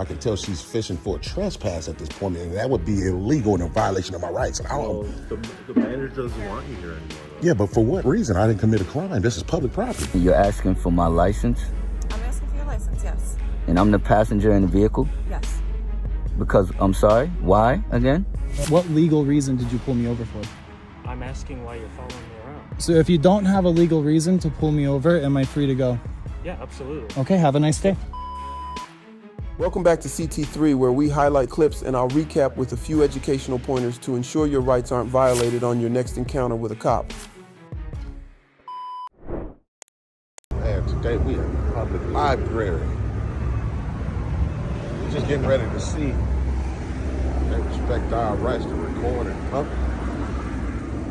I can tell she's fishing for a trespass at this point, and that would be illegal and a violation of my rights. And I don't. Well, the manager doesn't want you here anymore, though. Yeah, but for what reason? I didn't commit a crime. This is public property. You're asking for my license? I'm asking for your license, yes. And I'm the passenger in the vehicle? Yes. Because, I'm sorry, why again? What legal reason did you pull me over for? I'm asking why you're following me around. So if you don't have a legal reason to pull me over, am I free to go? Yeah, absolutely. Okay, have a nice day. Welcome back to CT3, where we highlight clips and I'll recap with a few educational pointers to ensure your rights aren't violated on your next encounter with a cop. Man, today we are in the public library. We're just getting ready to see if they respect our rights to record in public,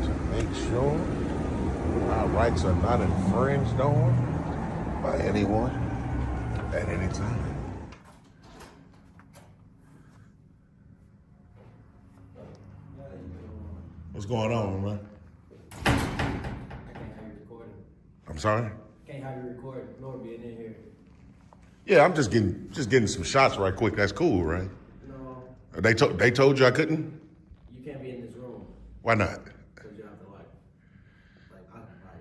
to make sure our rights are not infringed on by anyone at any time. What's going on, man? I can't have you recording. I'm sorry? Can't have you recording. Lord being in here. Yeah, I'm just getting some shots right quick. That's cool, right? No. They told you I couldn't? You can't be in this room. Why not? Because you have to occupy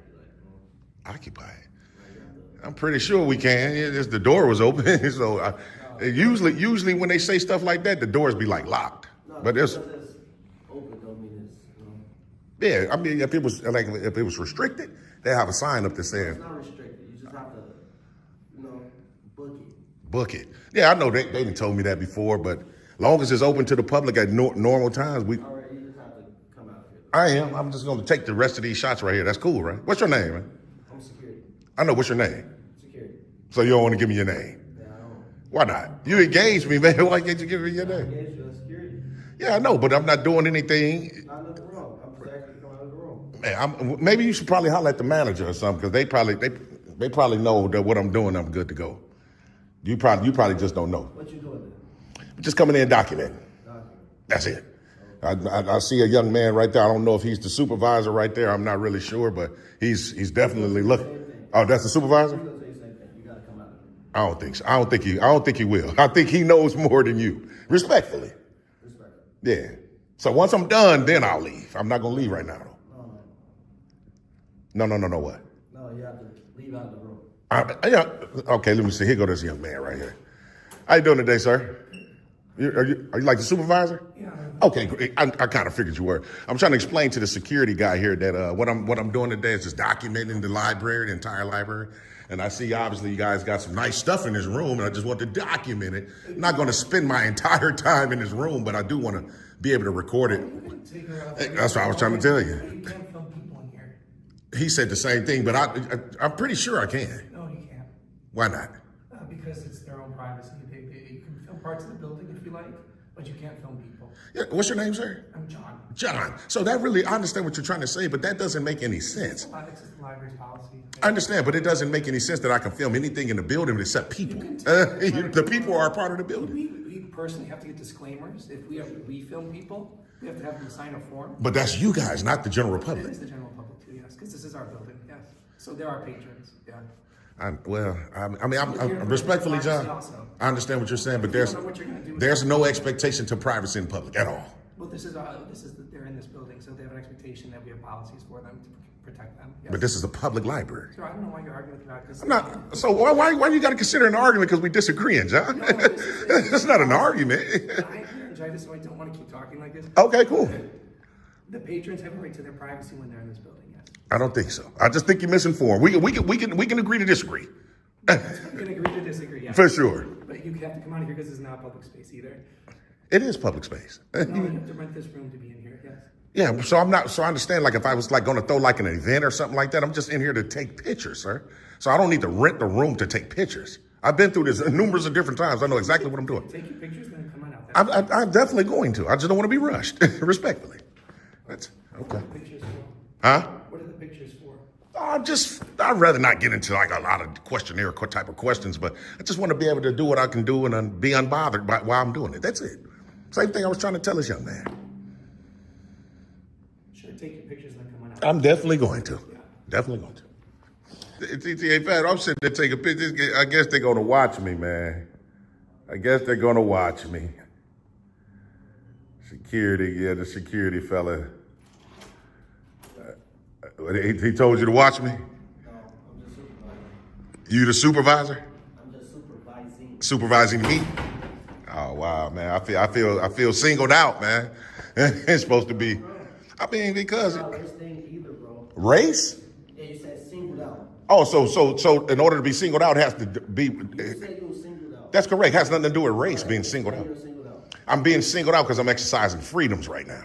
it. Occupy it. I'm pretty sure we can. Yeah, just the door was open, so usually when they say stuff like that, the doors be like locked. No, but there's open don't mean it's, yeah. I mean, if it was restricted, they have a sign up that says it's not restricted. You just have to, book it. book it. Yeah, I know they didn't told me that before, but long as it's open to the public at normal times, All right, you just have to come out here. I am. I'm just going to take the rest of these shots right here. That's cool, right? What's your name, man? I'm security. I know. What's your name? Security. So you don't want to give me your name? Yeah, I don't. Why not? You engaged me, man. Why can't you give me your name? Yeah, you're security. Yeah, I know, but I'm not doing anything. Not nothing wrong. I'm just asking you to come out of the room. Man, maybe you should probably holler at the manager or something, because they probably know that what I'm doing, I'm good to go. You probably just don't know. What you doing then? Just coming in and documenting. That's it. I see a young man right there. I don't know if he's the supervisor right there. I'm not really sure, but he's definitely looking. Oh, that's the supervisor? He's gonna say the same thing. You gotta come out of the room. I don't think so. I don't think he will. I think he knows more than you. Respectfully. Yeah. So once I'm done, then I'll leave. I'm not gonna leave right now, though. No, what? No, you have to leave out of the room. Yeah. Okay, let me see. Here go this young man right here. How you doing today, sir? Are you like the supervisor? Yeah. Okay, great. I kind of figured you were. I'm trying to explain to the security guy here that what I'm doing today is just documenting the library, the entire library. And I see obviously you guys got some nice stuff in this room, and I just want to document it. I'm not going to spend my entire time in this room, but I do want to be able to record it. That's what I was trying to tell you. You can't film people in here. He said the same thing, but I'm pretty sure I can. No, you can't. Why not? Because it's their own privacy. You can film parts of the building if you like, but you can't film people. Yeah, what's your name, sir? I'm John. John. So that really, I understand what you're trying to say, but that doesn't make any sense. It's just the library's policy. I understand, but it doesn't make any sense that I can film anything in the building except people. The people are a part of the building. We personally have to get disclaimers. If we film people, we have to have them sign a form. But that's you guys, not the general It public. is the general public too, yes, because this is our building, yes. So they're our patrons, yeah. I'm respectfully, John, I understand what you're saying, but there's no expectation to privacy in public at all. Well, they're in this building, so they have an expectation that we have policies for them to protect them. Yes. But this is a public library. So I don't know why you're arguing about this. I'm not. So why you got to consider an argument because we disagreeing, John? It's not an argument. I apologize, so I don't want to keep talking like this. Okay, cool. The patrons have a right to their privacy when they're in this building, yes. I don't think so. I just think you're misinformed. We can agree to disagree. We can agree to disagree, yes. For sure. But you have to come out of here because it's not public space either. It is public space. No, you have to rent this room to be in here, yes. Yeah, so I understand, like, if I was, like, going to throw, like, an event or something like that, I'm just in here to take pictures, sir. So I don't need to rent the room to take pictures. I've been through this numerous of different times. I know exactly what I'm doing. Take your pictures, then come on out there. I'm definitely going to. I just don't want to be rushed, respectfully. That's okay. What are the pictures for? Huh? What are the pictures for? I'd rather not get into, like, a lot of questionnaire type of questions, but I just want to be able to do what I can do and be unbothered by while I'm doing it. That's it. Same thing I was trying to tell this young man. Sure, take your pictures, then come on out. I'm definitely going to. Yeah. Definitely going to. TTA Fat, I'm sitting there taking pictures. I guess they're going to watch me, man. I guess they're gonna watch me. Security, yeah, the security fella. He told you to watch me? No, I'm just supervising. You the supervisor? I'm just supervising. Supervising me? Oh wow, man. I feel singled out, man. It's supposed to be. I mean, because Not race thing either, bro. race? Yeah, you said singled out. Oh, so in order to be singled out, it has to be. You said you were singled out. That's correct. It has nothing to do with race being singled out. You're singled out. I'm being singled out because I'm exercising freedoms right now.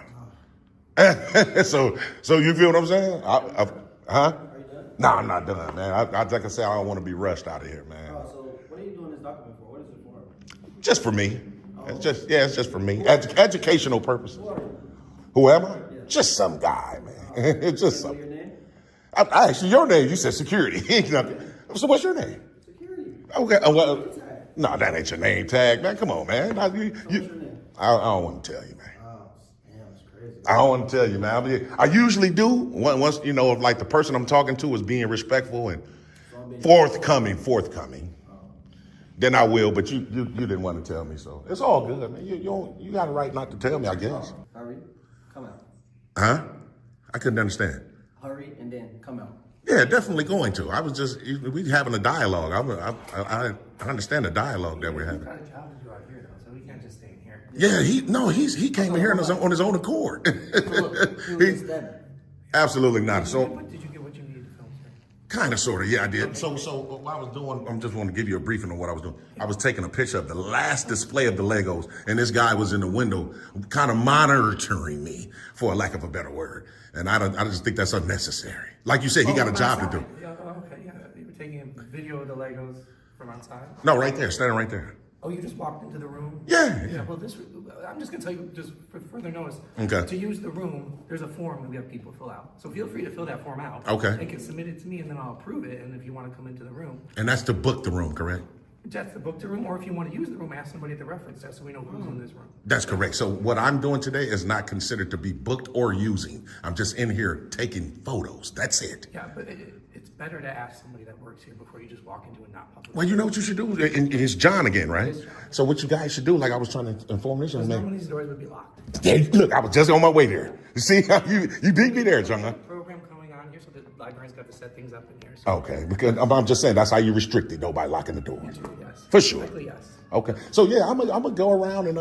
so you feel what I'm saying? Huh? Are you done? No, I'm not done, man. Like I said, I don't want to be rushed out of here, man. So what are you doing this document for? What is it for? Just for me. It's just for me. Educational purposes. Who am I? Just some guy, man. It's just some. Your name? I asked you your name. You said security. So what's your name? Security. Okay. No, that ain't your name tag, man. Come on, man. What's your name? I don't want to tell you, man. Oh, damn, that's crazy. I don't want to tell you, man. I usually do once you know, if like the person I'm talking to is being respectful and forthcoming. Then I will. But you didn't want to tell me, so it's all good, man. You got a right not to tell me, I guess. Hurry, come out. Huh? I couldn't understand. Hurry and then come out. Yeah, definitely going to. I was just we having a dialogue. I understand the dialogue that we're having. Got a job to do out here though, so we can't just stay in here. Yeah, he came in here on his own accord. Who is that? Absolutely not. So Did you get what you needed to film, sir? kind of, sort of, yeah, I did. So what I was doing, I'm just want to give you a briefing on what I was doing. I was taking a picture of the last display of the Legos, and this guy was in the window, kind of monitoring me, for a lack of a better word. And I just think that's unnecessary. Like you said, he got a job to do. Yeah, okay, yeah. You were taking a video of the Legos from outside? No, right there, standing right there. Oh, you just walked into the room? Yeah. Yeah, well, I'm just gonna tell you, just for further notice. Okay. To use the room, there's a form that we have people fill out. So feel free to fill that form out. Okay. And can submit it to me, and then I'll approve it, and if you wanna come into the room, And that's to book the room, correct? that's the book the room, or if you wanna use the room, ask somebody at the reference desk so we know who's in this room. That's correct. So what I'm doing today is not considered to be booked or using. I'm just in here taking photos. That's it. Yeah, but it's better to ask somebody that works here before you just walk into a not public. Well, you know what you should do? And it's John again, right? It is John. So what you guys should do, like I was trying to inform this young Because man. normally these doors would be locked. Yeah, look, I was just on my way there. You see, you beat me there, John. Program coming on here, so the librarian's got to set things up in here. So Okay, because I'm just saying that's how you restrict it, though, by locking the doors. yes. For sure. Likely yes. Okay, so yeah, I'm gonna go around and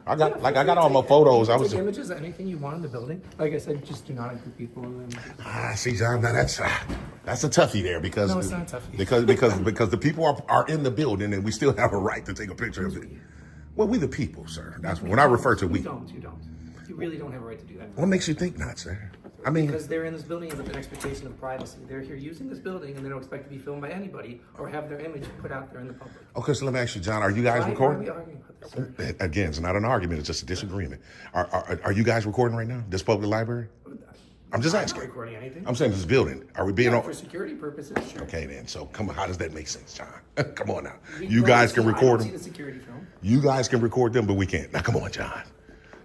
I got all my photos. I was Take images of anything you want in the building. Like I said, just do not include people in them. see, John, now that's a toughie there because No, it's not a toughie. because the people are in the building and we still have a right to take a picture of it. Well, we the people, sir. That's when I refer to we. You don't. You really don't have a right to do that. What makes you think not, sir? I mean, Because they're in this building with an expectation of privacy. They're here using this building and they don't expect to be filmed by anybody or have their image put out there in the public. okay, so let me ask you, John, are you guys Why are we recording? arguing about this, sir? Again, it's not an argument, it's just a disagreement. Are you guys recording right now? This public library? I'm just I'm asking. not recording anything. I'm saying this building. Are we being Yeah, on? for security purposes, sure. Okay, then. So come on, how does that make sense, John? Come on now. You guys can I record don't see them. the security film. You guys can record them, but we can't. Now, come on, John.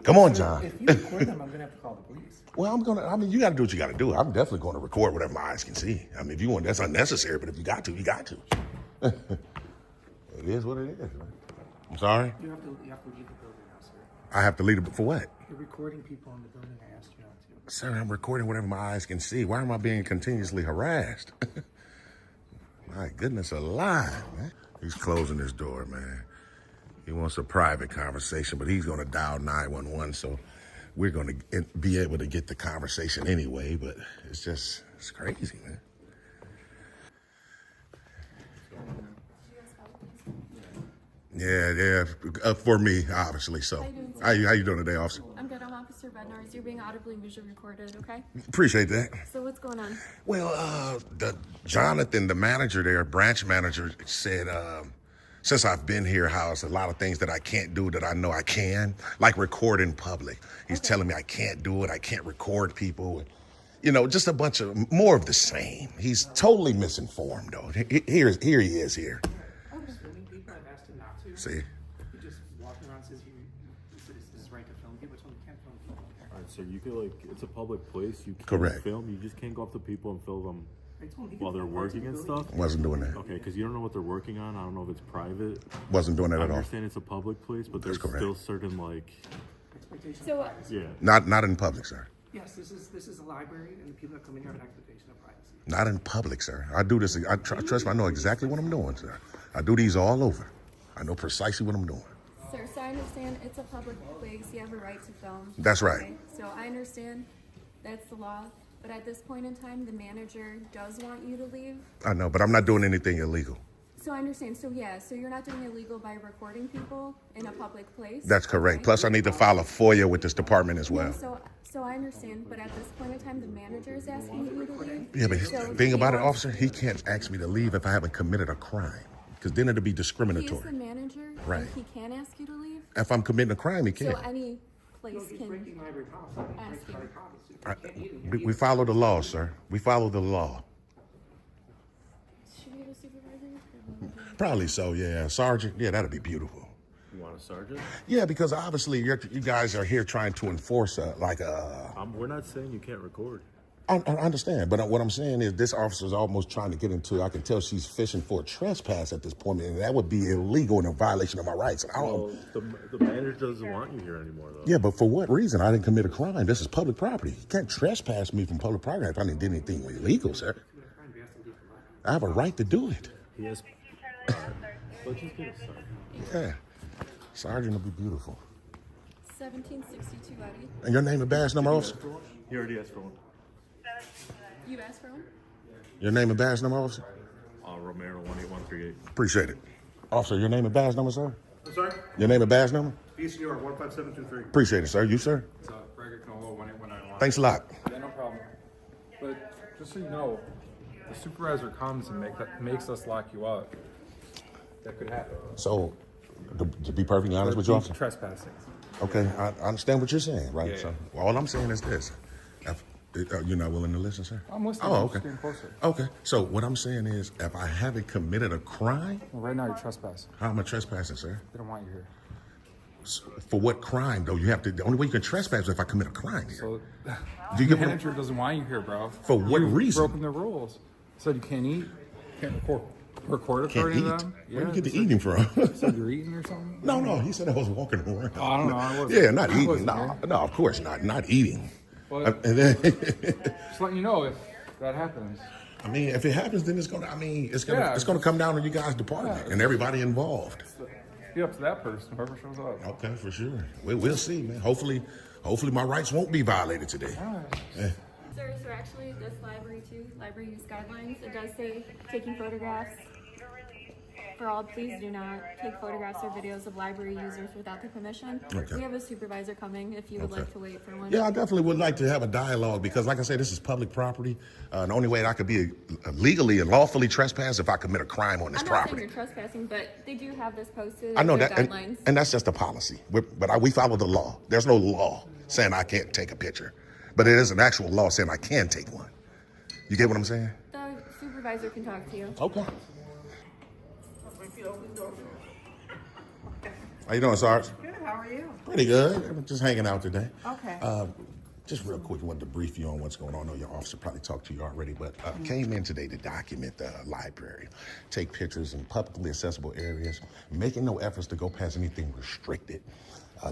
Come on, John. If you record them, I'm going to have to call the police. Well, you got to do what you got to do. I'm definitely going to record whatever my eyes can see. I mean, if you want, that's unnecessary, but if you got to, you got to. It is what it is, man. I'm sorry. You have to leave the building now, sir. I have to leave it for what? You're recording people in the building. I asked you not to. Sir, I'm recording whatever my eyes can see. Why am I being continuously harassed? My goodness alive, man. He's closing his door, man. He wants a private conversation, but he's going to dial 911, so we're going to be able to get the conversation anyway, but it's crazy, man. Yeah, for me, obviously, so. How you doing today, officer? I'm good. I'm Officer Bednarz. You're being audibly visually recorded, okay? Appreciate that. So what's going on? Well, Jonathan, the manager there, branch manager, said since I've been here, how there's a lot of things that I can't do that I know I can, like record in public. He's telling me I can't do it. I can't record people. You know, just a bunch of more of the same. He's totally misinformed, though. Here he is here. People have asked him not to. See? He just walking around says it's his right to film people, so he can't film people. Alright, so you could it's a public place. You can Correct. film. You just can't go up to people and film them. While they're working and stuff? Wasn't doing that. Okay, because you don't know what they're working on. I don't know if it's private. Wasn't doing that I at all. understand it's a public place, but there's correct. still certain, like, So, yeah. Not in public, sir. Yes, this is a library, and the people that come in here have an expectation of privacy. Not in public, sir. I do this. Trust me, I know exactly what I'm doing, sir. I do these all over. I know precisely what I'm doing. sir, so I understand it's a public place. You have a right to film. That's right. Okay? So I understand that's the law. But at this point in time, the manager does want you to leave. I know, but I'm not doing anything illegal. So I understand. So yeah, so you're not doing illegal by recording people in a public place. That's correct. Okay? Plus, I need to file a FOIA with this department as well. No, so I understand, but at this point in time, the manager is asking you to leave. Yeah, but So the thing he about it, wants- officer, he can't ask me to leave if I haven't committed a crime, because then it'll be He's the discriminatory. manager, Right. and he can ask you to leave. If I'm committing a crime, he So can't. any place can Breaking library policy. ask you. We follow the law, sir. We follow the law. Should we have a supervisor? Probably so, yeah. Sergeant, yeah, that'd be beautiful. You want a sergeant? Yeah, because obviously you guys are here trying to enforce We're not saying you can't record. I understand, but what I'm saying is this officer's almost trying to get into, I can tell she's fishing for a trespass at this point, and that would be illegal and a violation of my rights. Well, the manager doesn't want you here anymore, though. Yeah, but for what reason? I didn't commit a crime. This is public property. You can't trespass me from public property if I didn't do anything illegal, sir. I have a right to do it. He has... Let's just get a sergeant. Yeah. Sergeant will be beautiful. 1762, Eddie. And your name and badge number, officer? He already asked for one. You asked for him? Your name and badge number, officer? Romero 18138. Appreciate it. Officer, your name and badge number, sir? I'm sorry? Your name and badge number? East New York 15723. Appreciate it, sir. You, sir? It's Gregor Canolo 18191. Thanks a lot. Yeah, no problem. But just so you know, the supervisor comes and makes us lock you up. That could happen. So, to be perfectly honest with you, officer? Trespassing. Okay, I understand what you're saying, right? Yeah. So, all I'm saying is this. You're not willing to listen, sir? I'm listening. Oh, I'm okay. just getting closer. Okay, so what I'm saying is, if I haven't committed a crime, Well, right now you're trespassing. how am I trespassing, sir? They don't want you here. For what crime, though? The only way you can trespass is if I commit a crime here. So Do you the get what I'm- manager doesn't want you here, bro. For what You've reason? broken the rules. Said you can't eat, can't record Can't according eat. to them. Where you get the said- eating from? Said you're eating or something? No, he said I was walking around. Oh, I don't know. I wasn't- Yeah, not I eating. wasn't No, here. no, of course not. Not eating. But And then, just letting you know if that happens. I mean, if it happens, then it's gonna Yeah. come down to you guys' department and everybody involved. Be up to that person, whoever shows up. Okay, for sure. We'll see, man. Hopefully my rights won't be violated today. All right. Sir, so actually this library too, library use guidelines, it does say taking photographs. For all, please do not take photographs or videos of library users without the permission. Okay. We have a supervisor coming if you would Okay. like to wait for one. Yeah, I definitely would like to have a dialogue because, like I said, this is public property. The only way I could be legally and lawfully trespass if I commit a crime on this I'm not property. saying you're trespassing, but they do have this posted. I know their that, and, guidelines. and that's just a policy. But we follow the law. There's no law saying I can't take a picture, but it is an actual law saying I can take one. You get what I'm saying? The supervisor can talk to you. Okay. How you doing, Sarge? Good, how are you? Pretty good. I'm just hanging out today. Okay. Just real quick, I wanted to brief you on what's going on. I know your officer probably talked to you already, but came in today to document the library, take pictures in publicly accessible areas, making no efforts to go past anything restricted.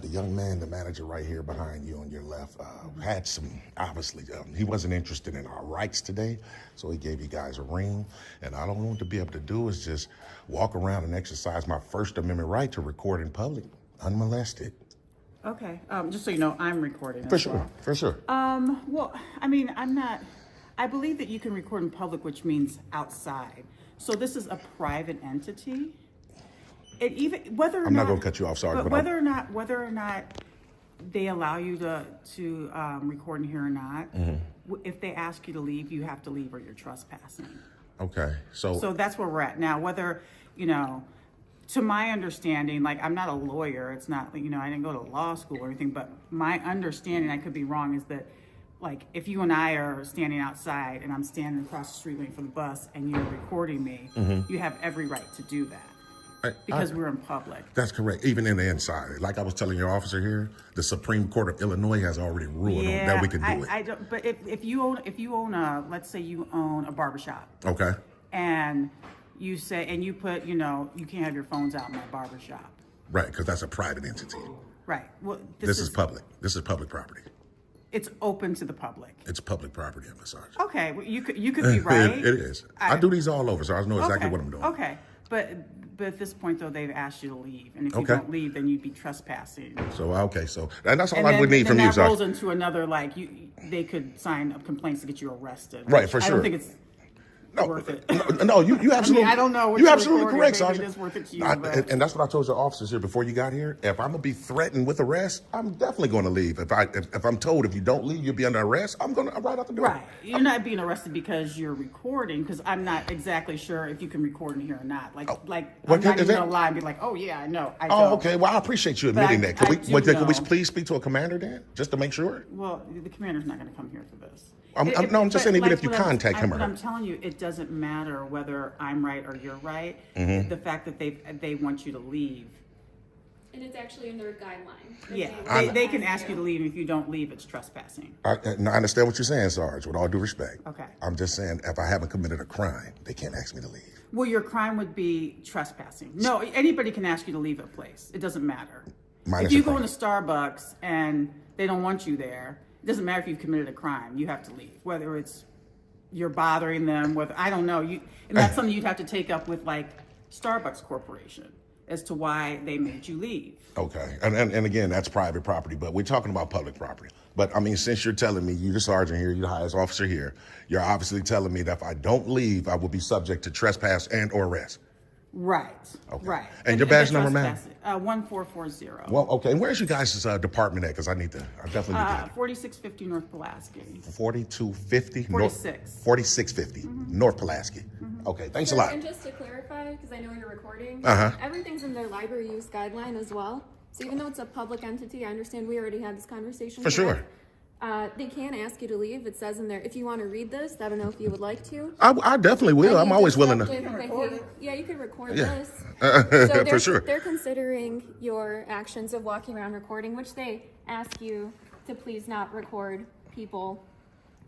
The young man, the manager right here behind you on your left, had some, obviously, he wasn't interested in our rights today, so he gave you guys a ring. And all I want to be able to do is just walk around and exercise my First Amendment right to record in public, unmolested. Okay. Just so you know, I'm recording. For as sure, well. for sure. Well, I mean, I believe that you can record in public, which means outside. So this is a private entity. It even whether or I'm not not gonna cut you off, sorry, but whether or not they allow you to record in here or not, if they ask you to leave, you have to leave or you're trespassing. Okay, So that's where we're at now. Whether to my understanding, like I'm not a lawyer. It's not I didn't go to law school or anything, but my understanding, I could be wrong, is that like if you and I are standing outside and I'm standing across the street waiting for the bus and you're recording me, you have every right to do that. because we're in public. That's correct. Even in the inside, like I was telling your officer here, the Supreme Court of Illinois has already ruled on that we can do it. I don't. But if you own a, let's say you own a barbershop. Okay. And you say, and you put, you can't have your phones out in my barbershop. Right, because that's a private entity. Right. Well, this is public. This is public property. It's open to the public. It's public property, Sergeant. Okay, well, you could be right. It is. I do these all over, so I know exactly what I'm doing. Okay, but at this point though, they've asked you to leave, and if you don't leave, then you'd be trespassing. So and that's all I would need from you, Sergeant. That rolls Sergeant. into another they could sign up complaints to get you arrested. Right, for sure. I don't think it's worth it. No, you absolutely. I don't know. What you're absolutely correct, maybe Sergeant. it is worth it to you, and that's what I told your officers here before you got here. If I'm gonna be threatened with arrest, I'm definitely going to leave. If I'm told if you don't leave, you'll be under arrest, I'm right out the door. Right. You're not being arrested because you're recording. Because I'm not exactly sure if you can record in here or not. I'm not even gonna lie and be like, oh yeah, I know. I don't. Okay. Well, I appreciate you admitting that. Can we please speak to a commander then, just to make sure? Well, the commander's not going to come here for this. I'm just saying, even if you contact him or her. I'm telling you, it doesn't matter whether I'm right or you're right. Mm-hmm. The fact that they want you to leave. And it's actually in their guideline. Yeah, they can ask you to leave. If you don't leave, it's trespassing. I understand what you're saying, Sarge, with all due respect. Okay. I'm just saying, if I haven't committed a crime, they can't ask me to leave. Well, your crime would be trespassing. No, anybody can ask you to leave a place. It doesn't matter. If you go into Starbucks and they don't want you there, it doesn't matter if you've committed a crime. You have to leave. Whether it's you're bothering them, whether I don't know. And that's something you'd have to take up with Starbucks Corporation as to why they made you leave. Okay, and again, that's private property, but we're talking about public property. But I mean, since you're telling me, you're the sergeant here, you're the highest officer here, you're obviously telling me that if I don't leave, I will be subject to trespass and or arrest. Right. Okay. Right. And your badge number, ma'am? 1440. Well, okay. And where's you guys' department at? Because I definitely need to. 4650 North Pulaski. 4250? 46. 4650 North Pulaski. Okay, thanks a lot. And just to clarify, because I know you're recording, Uh-huh. everything's in their library use guideline as well. So even though it's a public entity, I understand we already had this conversation. For sure. They can ask you to leave. It says in there, if you want to read this, I don't know if you would like to. I definitely will. I'm always willing to. Yeah, you can record Yeah. this. So For sure. They're considering your actions of walking around recording, which they ask you to please not record people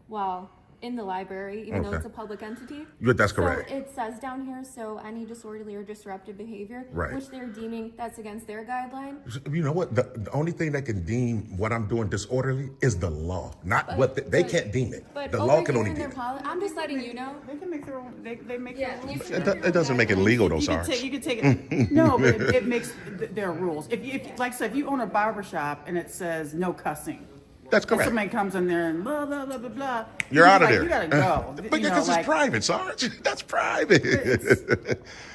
while in the library, even though it's a public entity. That's correct. So it says down here, so any disorderly or disruptive behavior, Right. which they're deeming that's against their guideline. You know what? The only thing that can deem what I'm doing disorderly is the law, not what they can't deem it. But The over law can here only in deem their it. I'm just letting you know. They can make their own. They make their rules. It doesn't make it legal, though, Sarge. You could take it. No, but it makes their rules. If like I said, if you own a barbershop and it says no cussing. That's correct. If somebody comes in there and blah, blah, blah, blah, blah. You're out of there. You gotta go. But because it's private, Sarge. That's private.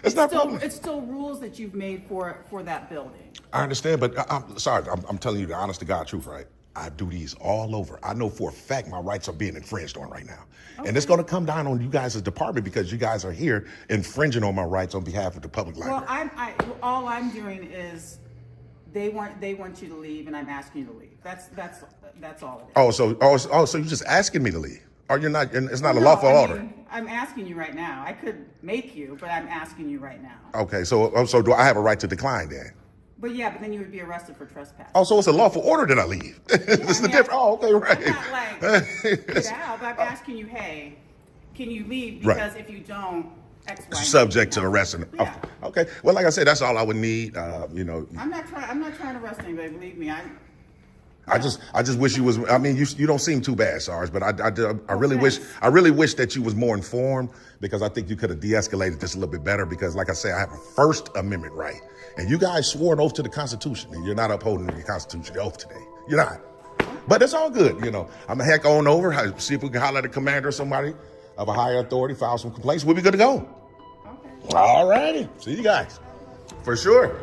It's not public. It's still rules that you've made for that building. I understand, but I'm telling you the honest to God truth, right? I do these all over. I know for a fact my rights are being infringed on right now. Okay. And it's going to come down on you guys' department because you guys are here infringing on my rights on behalf of the public library. Well, all I'm doing is they want you to leave, and I'm asking you to leave. That's all it is. So you're just asking me to leave? Or you're not? It's not a lawful order. I'm asking you right now. I could make you, but I'm asking you right now. Okay, so do I have a right to decline then? But then you would be arrested for trespass. Oh, so it's a lawful order that I leave. It's the difference. Oh, okay, right. I'm not get out, but I'm asking you, hey, can you leave? Because if you don't, X, Y, subject to arrest. Yeah. Okay. Well, like I said, that's all I would need. I'm not trying to arrest anybody. Believe me, I just wish you was. I mean, you don't seem too bad, Sarge. But I really wish that you was more informed because I think you could have de-escalated this a little bit better. Because, like I say, I have a First Amendment right, and you guys swore an oath to the Constitution, and you're not upholding your Constitution oath today. You're not. But it's all good, I'm gonna heck on over. See if we can holler at a commander or somebody of a higher authority, file some complaints. We'll be good to go. Okay. All righty. See you guys. For sure.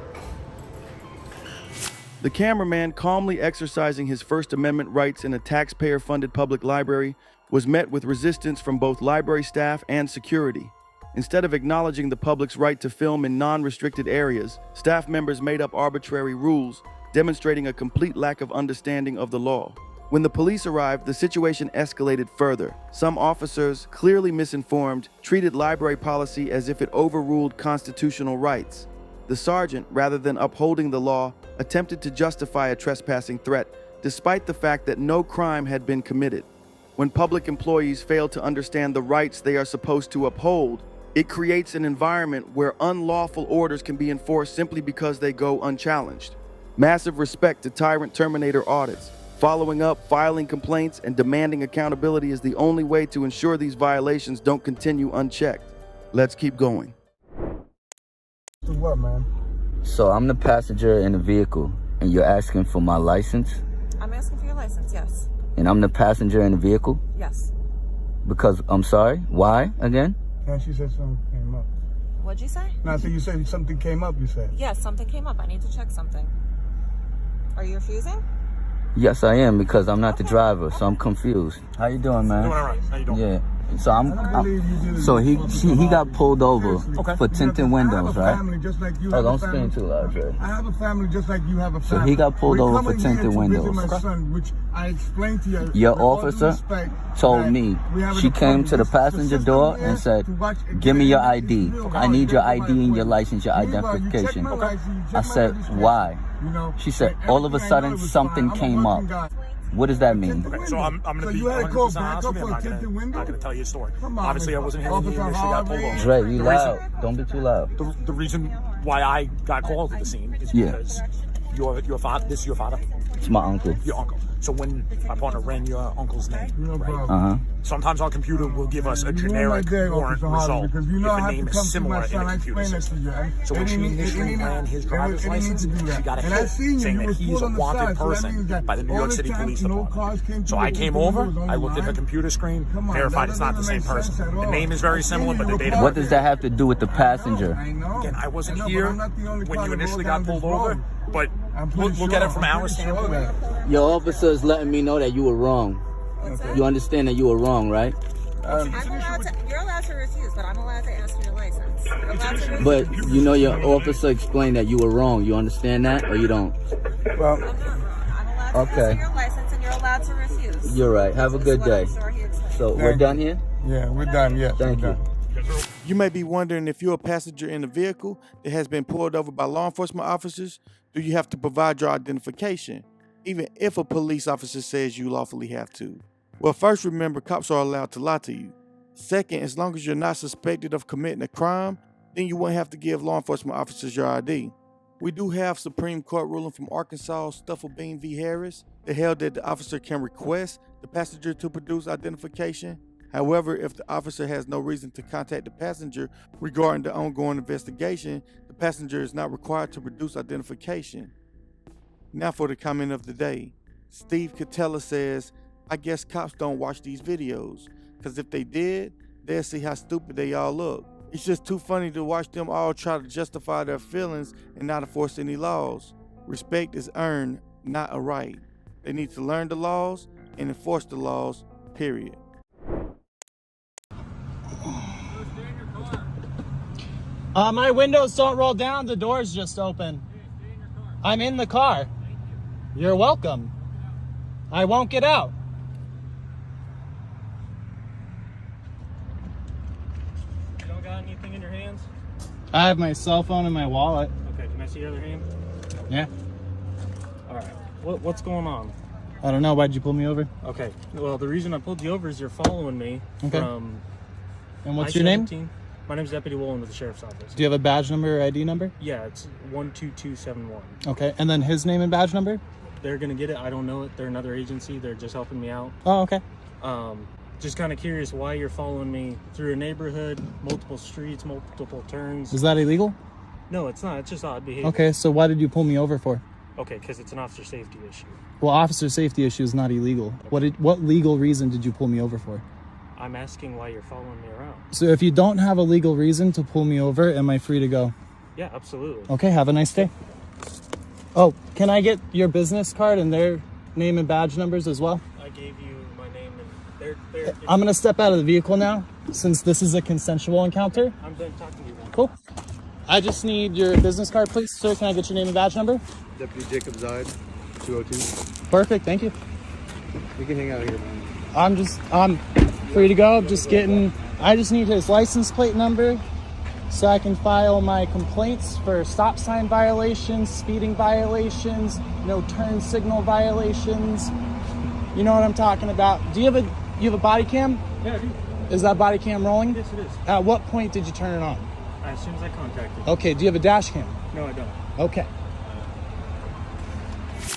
The cameraman, calmly exercising his First Amendment rights in a taxpayer-funded public library, was met with resistance from both library staff and security. Instead of acknowledging the public's right to film in non-restricted areas, staff members made up arbitrary rules, demonstrating a complete lack of understanding of the law. When the police arrived, the situation escalated further. Some officers, clearly misinformed, treated library policy as if it overruled constitutional rights. The sergeant, rather than upholding the law, attempted to justify a trespassing threat, despite the fact that no crime had been committed. When public employees fail to understand the rights they are supposed to uphold, it creates an environment where unlawful orders can be enforced simply because they go unchallenged. Massive respect to tyrant terminator audits. Following up, filing complaints, and demanding accountability is the only way to ensure these violations don't continue unchecked. Let's keep going. What, man? So I'm the passenger in the vehicle, and you're asking for my license? I'm asking for your license, yes. And I'm the passenger in the vehicle? Yes. Because, I'm sorry, why again? Yeah, she said something came up. What'd you say? No, I said you said something came up, you said. Yes, something came up. I need to check something. Are you refusing? Yes, I am, because I'm not the driver, so I'm confused. How you doing, man? Doing all right. How you doing? Yeah. So he got pulled over for tinted windows, right? Oh, don't scream too loud, Dre. I have a family just like you have a family. So he got pulled over for tinted windows. My son, which I explained to you. Your officer told me, she came to the passenger door and said, give me your ID. I need your ID and your license, your identification. I said, why? She said, all of a sudden something came up. What does that mean? Okay, so I'm going to be 100% honest with you. I'm not going to tell you a story. Obviously, I wasn't here when you initially got pulled over. Dre, you loud. Don't be too loud. The reason why I got called to the scene is because your father. This is your father. It's my uncle. Your uncle. So when my partner ran your uncle's name, right? Sometimes our computer will give us a generic warrant result if the name is similar in the computer system. So when she initially ran his driver's license, she got a hit saying that he's a wanted person by the New York City Police Department. So I came over, I looked at her computer screen, verified it's not the same person. The name is very similar, but the date of birth. What does that have to do with the passenger? Again, I wasn't here when you initially got pulled over, but look at it from our standpoint. Your officer is letting me know that you were wrong. You understand that you were wrong, right? You're allowed to refuse, but I'm allowed to ask for your license. You're allowed to refuse. But you know your officer explained that you were wrong. You understand that or you don't? Well, I'm allowed to ask for your license, and you're allowed to refuse. You're right. Have a good day. So we're done here? Yeah, we're done. Yeah, Thank you. You may be wondering, if you're a passenger in a vehicle that has been pulled over by law enforcement officers, do you have to provide your identification, even if a police officer says you lawfully have to? Well, first, remember, cops are allowed to lie to you. Second, as long as you're not suspected of committing a crime, then you won't have to give law enforcement officers your ID. We do have Supreme Court ruling from Arkansas, Stufflebean v. Harris, that held that the officer can request the passenger to produce identification. However, if the officer has no reason to contact the passenger regarding the ongoing investigation, the passenger is not required to produce identification. Now for the comment of the day. Steve Catella says, I guess cops don't watch these videos, because if they did, they'll see how stupid they all look. It's just too funny to watch them all try to justify their feelings and not enforce any laws. Respect is earned, not a right. They need to learn the laws and enforce the laws, period. My windows don't roll down, the door's just open. I'm in the car. You're welcome. I won't get out. You don't got anything in your hands? I have my cell phone and my wallet. Okay, can I see your other hand? Yeah. All right. What's going on? I don't know. Why'd you pull me over? Okay. Well, the reason I pulled you over is you're following me from. And what's your name? My name's Deputy Woolen with the Sheriff's Office. Do you have a badge number or ID number? Yeah, it's 12271. Okay. And then his name and badge number? They're gonna get it. I don't know it. They're another agency. They're just helping me out. Oh, okay. Just kind of curious why you're following me through a neighborhood, multiple streets, multiple turns. Is that illegal? No, it's not. It's just odd behavior. Okay. So why did you pull me over for? Okay, because it's an officer safety issue. Well, officer safety issue is not illegal. Okay. What legal reason did you pull me over for? I'm asking why you're following me around. So if you don't have a legal reason to pull me over, am I free to go? Yeah, absolutely. Okay, have a nice day. Oh, can I get your business card and their name and badge numbers as well? I gave you my name and I'm going to step out of the vehicle now, since this is a consensual encounter. I'm done talking to you then. Cool. I just need your business card, please. Sir, can I get your name and badge number? Deputy Jacob Zide, 202. Perfect, thank you. You can hang out here, man. I'm free to go. I just need his license plate number, so I can file my complaints for stop sign violations, speeding violations, no turn signal violations. You know what I'm talking about. Do you have a body cam? Yeah, I do. Is that body cam rolling? Yes, it is. At what point did you turn it on? As soon as I contacted. Okay, do you have a dash cam? No, I don't. Okay.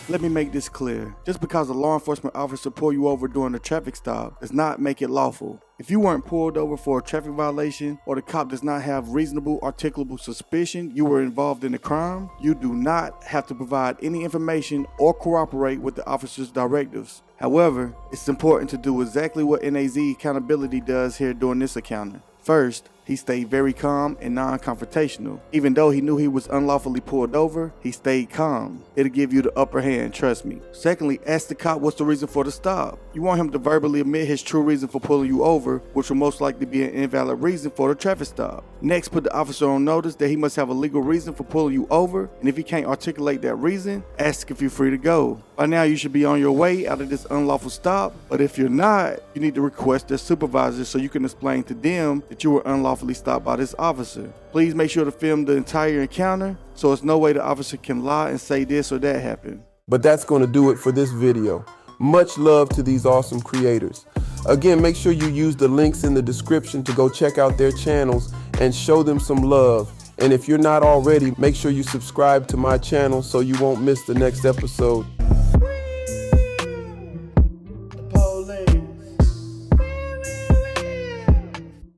Let me make this clear. Just because a law enforcement officer pull you over during a traffic stop does not make it lawful. If you weren't pulled over for a traffic violation or the cop does not have reasonable articulable suspicion you were involved in a crime, you do not have to provide any information or cooperate with the officer's directives. However, it's important to do exactly what NAZ Accountability does here during this encounter. First, he stayed very calm and non-confrontational. Even though he knew he was unlawfully pulled over, he stayed calm. It'll give you the upper hand, trust me. Secondly, ask the cop what's the reason for the stop. You want him to verbally admit his true reason for pulling you over, which will most likely be an invalid reason for the traffic stop. Next, put the officer on notice that he must have a legal reason for pulling you over, and if he can't articulate that reason, ask if you're free to go. By now, you should be on your way out of this unlawful stop, but if you're not, you need to request their supervisor so you can explain to them that you were unlawfully stopped by this officer. Please make sure to film the entire encounter so there's no way the officer can lie and say this or that happened. But that's going to do it for this video. Much love to these awesome creators. Again, make sure you use the links in the description to go check out their channels and show them some love. And if you're not already, make sure you subscribe to my channel so you won't miss the next episode.